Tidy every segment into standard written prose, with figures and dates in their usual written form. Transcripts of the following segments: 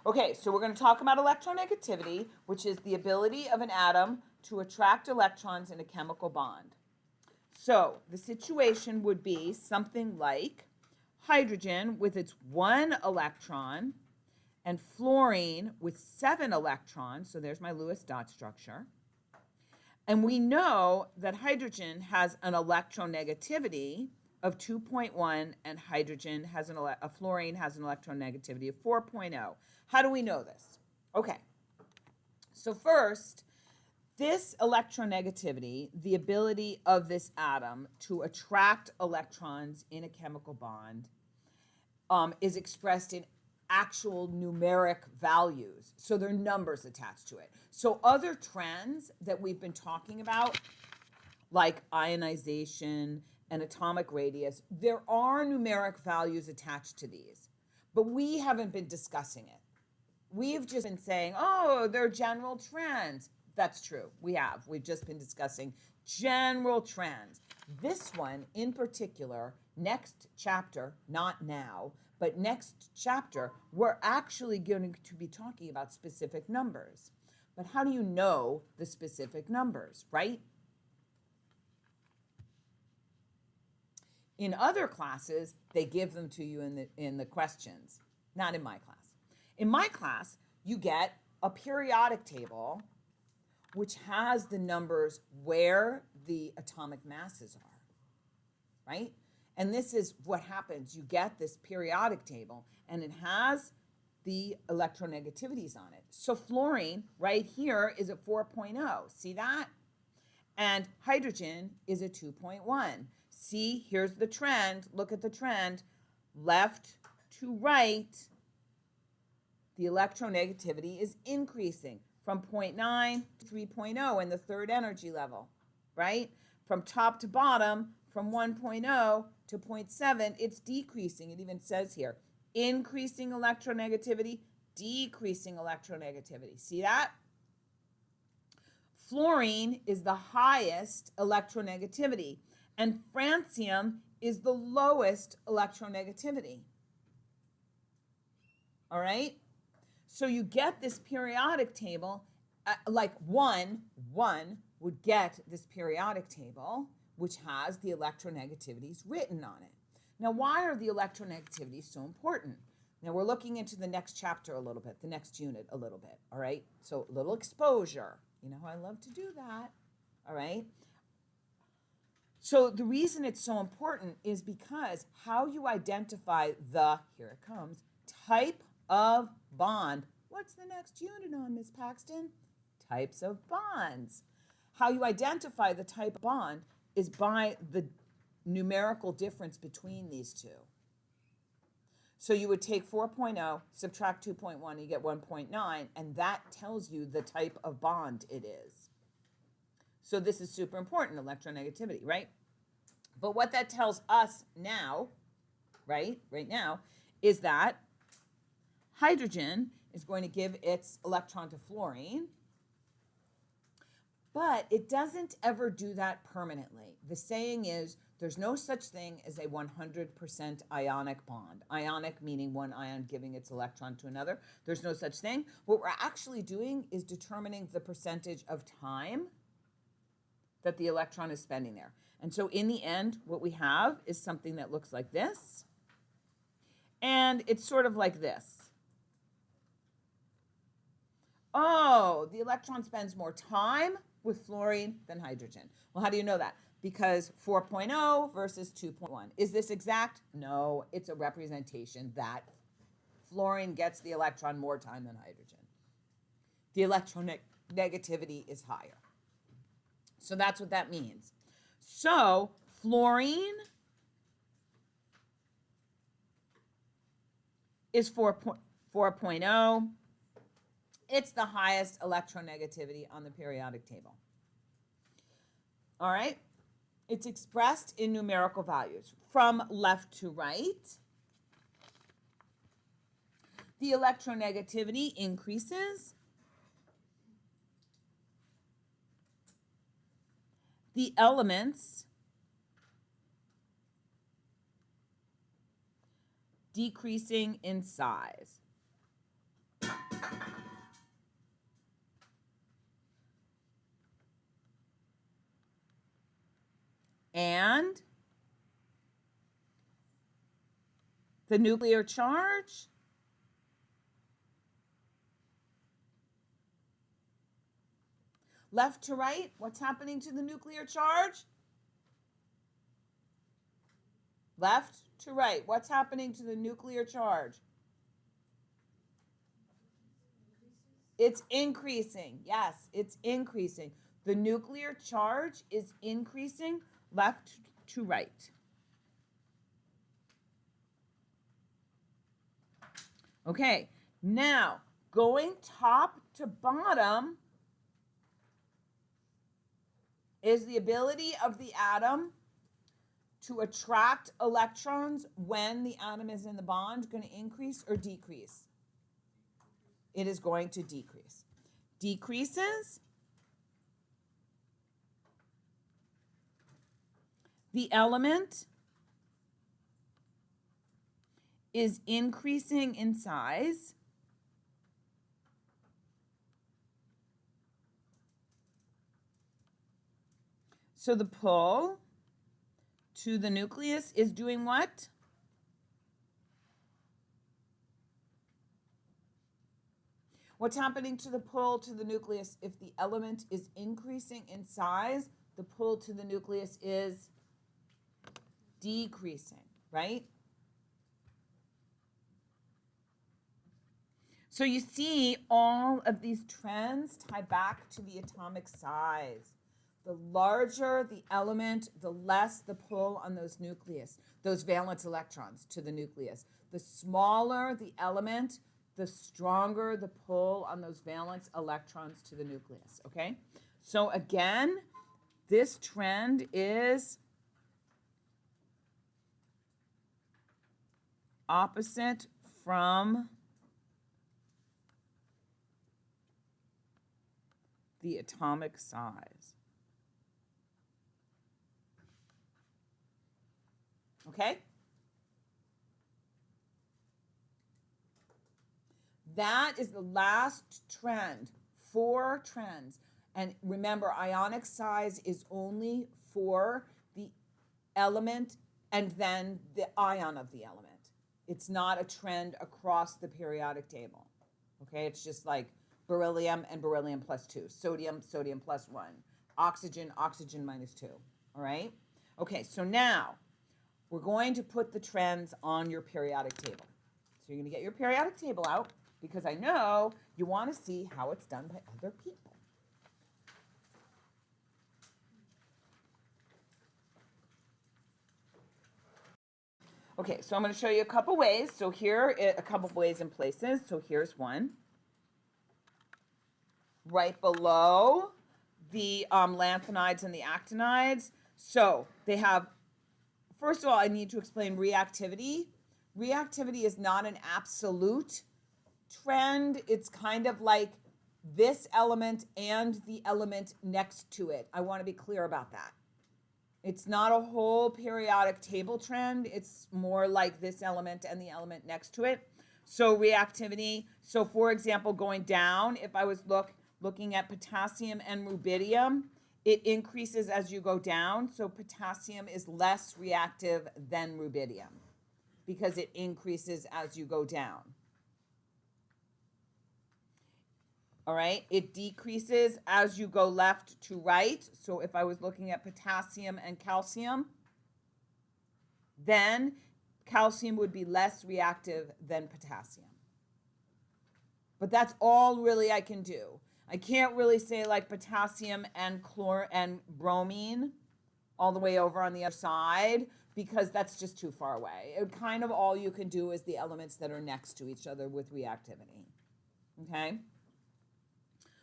Okay, so we're going to talk about electronegativity, which is the ability of an atom to attract electrons in a chemical bond. So the situation would be something like hydrogen with its 1 electron and fluorine with 7 electrons. So there's my Lewis dot structure. And we know that hydrogen has an electronegativity of 2.1 and hydrogen has fluorine has an electronegativity of 4.0. How do we know this? Okay. So first, this electronegativity, the ability of this atom to attract electrons in a chemical bond, is expressed in actual numeric values. So there are numbers attached to it. So other trends that we've been talking about, like ionization and atomic radius, there are numeric values attached to these, but we haven't been discussing it. We've just been saying, oh, they're general trends. That's true. We've just been discussing general trends. This one in particular, next chapter, not now, but next chapter, we're actually going to be talking about specific numbers. But how do you know the specific numbers, right? In other classes, they give them to you in the questions, not in my class. In my class, you get a periodic table which has the numbers where the atomic masses are, right? And this is what happens. You get this periodic table, and it has the electronegativities on it. So fluorine right here is a 4.0. See that? And hydrogen is a 2.1. See, here's the trend. Look at the trend. Left to right, the electronegativity is increasing from 0.9 to 3.0 in the third energy level, right? From top to bottom, from 1.0 to 0.7, it's decreasing. It even says here, increasing electronegativity, decreasing electronegativity. See that? Fluorine is the highest electronegativity, and francium is the lowest electronegativity. All right? So you get this periodic table, like one would get this periodic table, which has the electronegativities written on it. Now, why are the electronegativities so important? Now, we're looking into the next chapter a little bit, the next unit a little bit, all right? So a little exposure. You know how I love to do that, all right? So the reason it's so important is because how you identify the, here it comes, type of bond. What's the next unit on, Ms. Paxton? Types of bonds. How you identify the type of bond is by the numerical difference between these two. So you would take 4.0, subtract 2.1, you get 1.9, and that tells you the type of bond it is. So this is super important, electronegativity, right? But what that tells us now, right now, is that hydrogen is going to give its electron to fluorine, but it doesn't ever do that permanently. The saying is, there's no such thing as a 100% ionic bond. Ionic meaning one ion giving its electron to another. There's no such thing. What we're actually doing is determining the percentage of time that the electron is spending there. And so in the end, what we have is something that looks like this. And it's sort of like this. Oh, the electron spends more time with fluorine than hydrogen. Well, how do you know that? Because 4.0 versus 2.1. Is this exact? No, it's a representation that fluorine gets the electron more time than hydrogen. The electronegativity is higher. So that's what that means. So fluorine is 4.0. It's the highest electronegativity on the periodic table. All right? It's expressed in numerical values from left to right. The electronegativity increases. The elements decreasing in size. And the nuclear charge left to right, what's happening to the nuclear charge? Left to right, what's happening to the nuclear charge? It's increasing. Yes, it's increasing. The nuclear charge is increasing left to right. Okay, now going top to bottom is the ability of the atom to attract electrons when the atom is in the bond going to increase or decrease? It is going to decrease. Decreases. The element is increasing in size. So the pull to the nucleus is doing what? What's happening to the pull to the nucleus if the element is increasing in size? The pull to the nucleus is decreasing, right? So you see all of these trends tie back to the atomic size. The larger the element, the less the pull on those nucleus, those valence electrons to the nucleus. The smaller the element, the stronger the pull on those valence electrons to the nucleus, okay? So again, this trend is opposite from the atomic size. Okay? That is the last trend. 4 trends. And remember, ionic size is only for the element and then the ion of the element. It's not a trend across the periodic table. Okay? It's just like beryllium and beryllium plus 2, sodium, sodium plus 1, oxygen, oxygen minus 2. All right? Okay, so now we're going to put the trends on your periodic table. So you're going to get your periodic table out because I know you want to see how it's done by other people. Okay, so I'm going to show you a couple ways. So here are a couple ways and places. So here's one. Right below the lanthanides and the actinides. So they have, first of all, I need to explain reactivity. Reactivity is not an absolute trend. It's kind of like this element and the element next to it. I want to be clear about that. It's not a whole periodic table trend. It's more like this element and the element next to it. So reactivity. So for example, going down, if I was looking at potassium and rubidium, it increases as you go down. So potassium is less reactive than rubidium because it increases as you go down. All right, it decreases as you go left to right. So if I was looking at potassium and calcium, then calcium would be less reactive than potassium. But that's all really I can do. I can't really say like potassium and bromine all the way over on the other side because that's just too far away. Kind of all you can do is the elements that are next to each other with reactivity. Okay?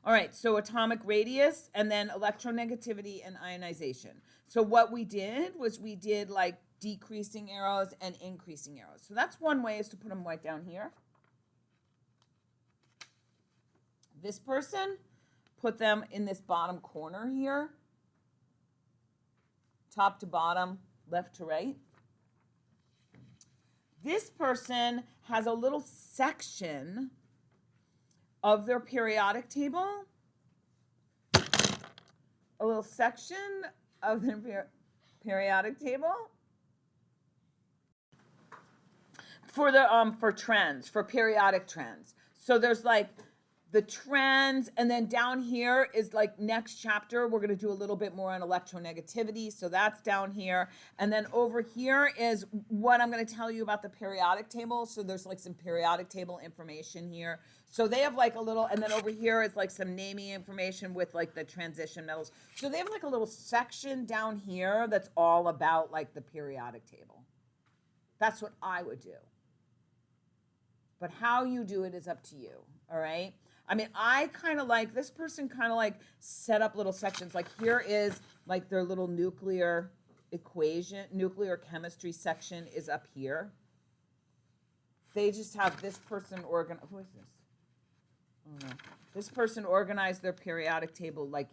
All right, so atomic radius and then electronegativity and ionization. So what we did was we did like decreasing arrows and increasing arrows. So that's one way, is to put them right down here. This person, put them in this bottom corner here. Top to bottom, left to right. This person has a little section of their periodic table, a little section of their periodic table for the for trends, for periodic trends. So there's like the trends, and then down here is like next chapter we're going to do a little bit more on electronegativity, so that's down here. And then over here is what I'm going to tell you about the periodic table. So there's like some periodic table information here. So they have like a little, and then over here is like some naming information with like the transition metals. So they have like a little section down here that's all about like the periodic table. That's what I would do. But how you do it is up to you, all right? I mean, I kind of like, this person kind of like set up little sections. Like here is like their little nuclear equation, nuclear chemistry section is up here. They just have this person organize, who is this? Oh no. This person organized their periodic table like,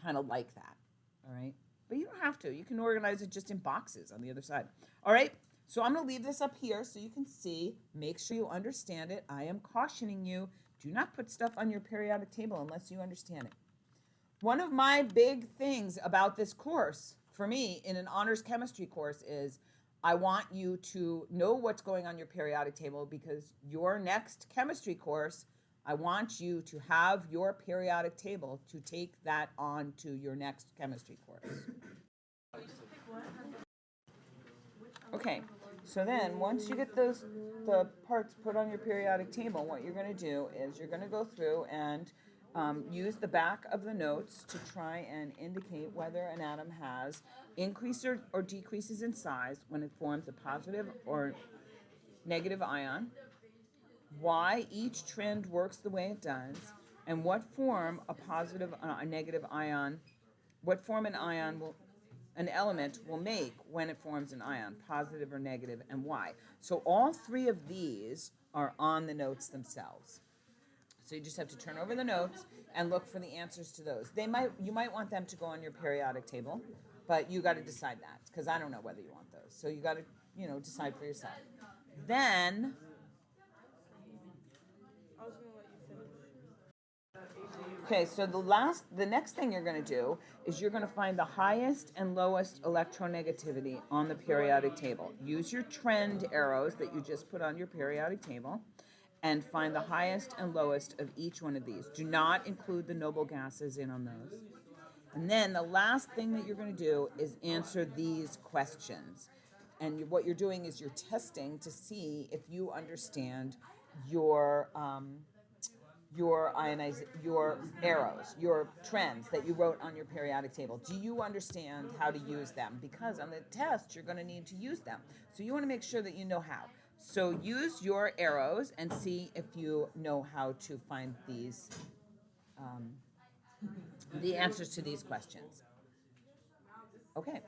kind of like that, all right? But you don't have to. You can organize it just in boxes on the other side. All right? So I'm going to leave this up here so you can see. Make sure you understand it. I am cautioning you. Do not put stuff on your periodic table unless you understand it. One of my big things about this course, for me, in an honors chemistry course, is I want you to know what's going on your periodic table, because your next chemistry course, I want you to have your periodic table to take that on to your next chemistry course. Okay, so then once you get the parts put on your periodic table, what you're going to do is you're going to go through and use the back of the notes to try and indicate whether an atom has increases or decreases in size when it forms a positive or negative ion, why each trend works the way it does, and what form a positive a negative ion, what form an element will make when it forms an ion, positive or negative, and why. So all three of these are on the notes themselves. So you just have to turn over the notes and look for the answers to those. You might want them to go on your periodic table, but you got to decide that, because I don't know whether you want those. So you got to, decide for yourself. Then okay, so the next thing you're going to do is you're going to find the highest and lowest electronegativity on the periodic table. Use your trend arrows that you just put on your periodic table and find the highest and lowest of each one of these. Do not include the noble gases in on those. And then the last thing that you're going to do is answer these questions. And what you're doing is you're testing to see if you understand your arrows, your trends that you wrote on your periodic table. Do you understand how to use them? Because on the test, you're going to need to use them. So you want to make sure that you know how. So use your arrows and see if you know how to find these, the answers to these questions. Okay.